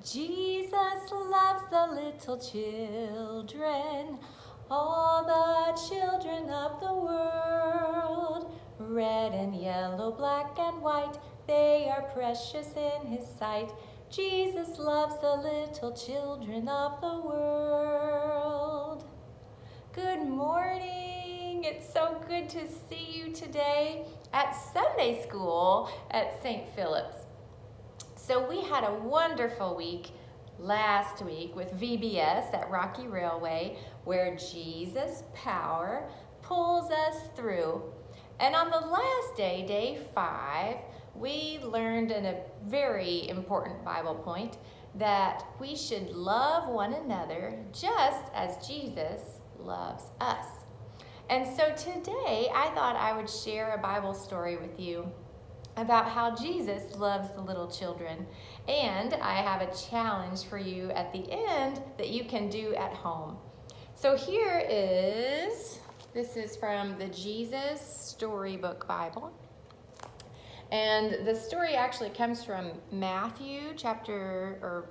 Jesus loves the little children, all the children of the world. Red and yellow, black and white, they are precious in his sight. Jesus loves the little children of the world. Good morning. It's so good to see you today at Sunday school at St. Philip's. So we had a wonderful week last week with VBS at Rocky Railway, where Jesus' power pulls us through. And on the last day, day 5, we learned a very important Bible point that we should love one another just as Jesus loves us. And so today I thought I would share a Bible story with you about how Jesus loves the little children. And I have a challenge for you at the end that you can do at home. So this is from the Jesus Storybook Bible. And the story actually comes from Matthew chapter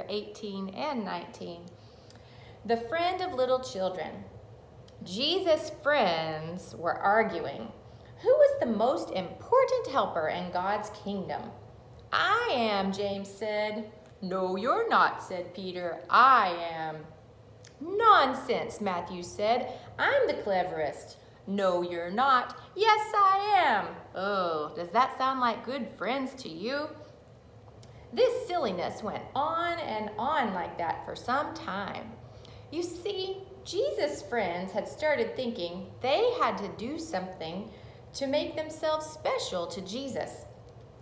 18 and 19. The friend of little children. Jesus' friends were arguing. Who was the most important helper in God's kingdom? I am, James said. No, you're not, said Peter. I am. Nonsense, Matthew said. I'm the cleverest. No, you're not. Yes, I am. Oh, does that sound like good friends to you? This silliness went on and on like that for some time. You see, Jesus' friends had started thinking they had to do something to make themselves special to Jesus.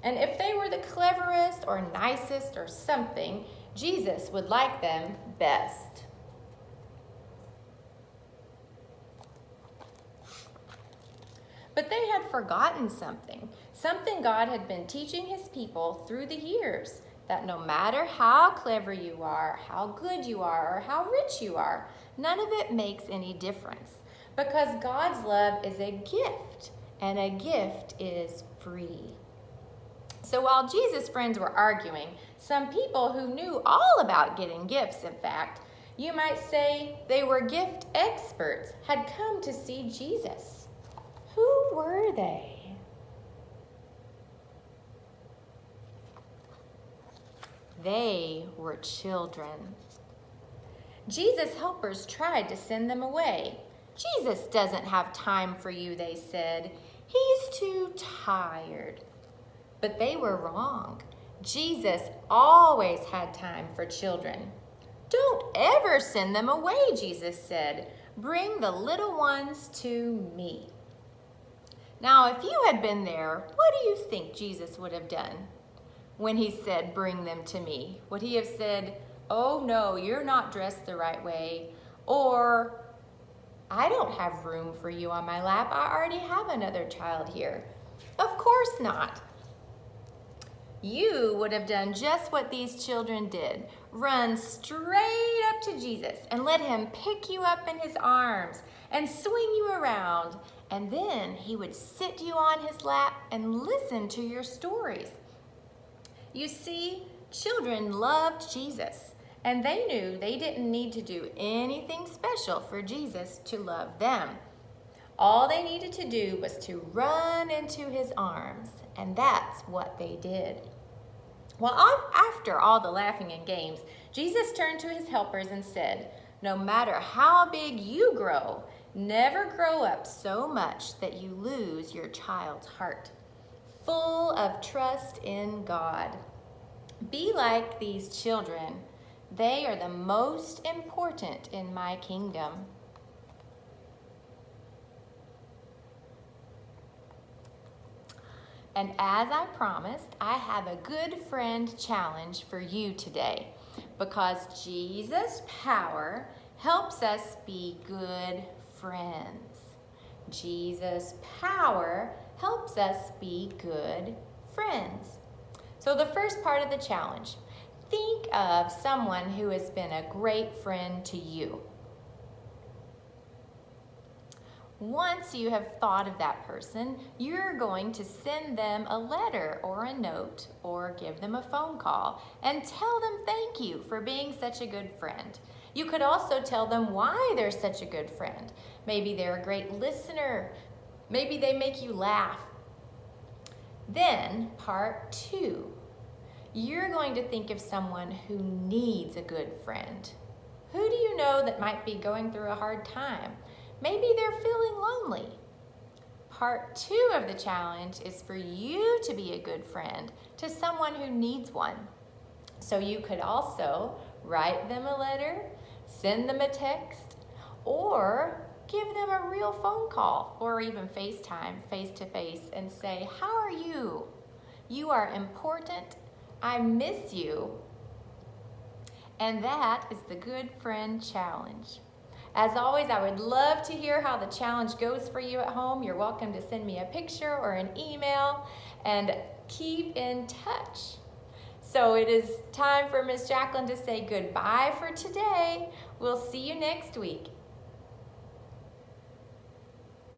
And if they were the cleverest or nicest or something, Jesus would like them best. But they had forgotten something God had been teaching his people through the years, that no matter how clever you are, how good you are, or how rich you are, none of it makes any difference, because God's love is a gift, and a gift is free. So while Jesus' friends were arguing, some people who knew all about getting gifts, in fact, you might say they were gift experts, had come to see Jesus. Who were they? They were children. Jesus' helpers tried to send them away. Jesus doesn't have time for you, they said. He's too tired. But they were wrong. Jesus always had time for children. Don't ever send them away, Jesus said. Bring the little ones to me. Now, if you had been there, what do you think Jesus would have done when he said, bring them to me? Would he have said, oh no, you're not dressed the right way, or I don't have room for you on my lap. I already have another child here. Of course not. You would have done just what these children did. Run straight up to Jesus and let him pick you up in his arms and swing you around. And then he would sit you on his lap and listen to your stories. You see, children loved Jesus. And they knew they didn't need to do anything special for Jesus to love them. All they needed to do was to run into his arms, and that's what they did. Well, after all the laughing and games, Jesus turned to his helpers and said, no matter how big you grow, never grow up so much that you lose your child's heart, full of trust in God. Be like these children. They are the most important in my kingdom. And as I promised, I have a good friend challenge for you today, because Jesus' power helps us be good friends. Jesus' power helps us be good friends. So the first part of the challenge, think of someone who has been a great friend to you. Once you have thought of that person, you're going to send them a letter or a note or give them a phone call and tell them thank you for being such a good friend. You could also tell them why they're such a good friend. Maybe they're a great listener. Maybe they make you laugh. Then, part 2, you're going to think of someone who needs a good friend. Who do you know that might be going through a hard time? Maybe they're feeling lonely. Part 2 of the challenge is for you to be a good friend to someone who needs one. So you could also write them a letter, send them a text, or give them a real phone call or even FaceTime, face-to-face, and say, "How are you? You are important. I miss you." And that is the Good Friend Challenge. As always, I would love to hear how the challenge goes for you at home. You're welcome to send me a picture or an email, and keep in touch. So it is time for Miss Jacqueline to say goodbye for today. We'll see you next week.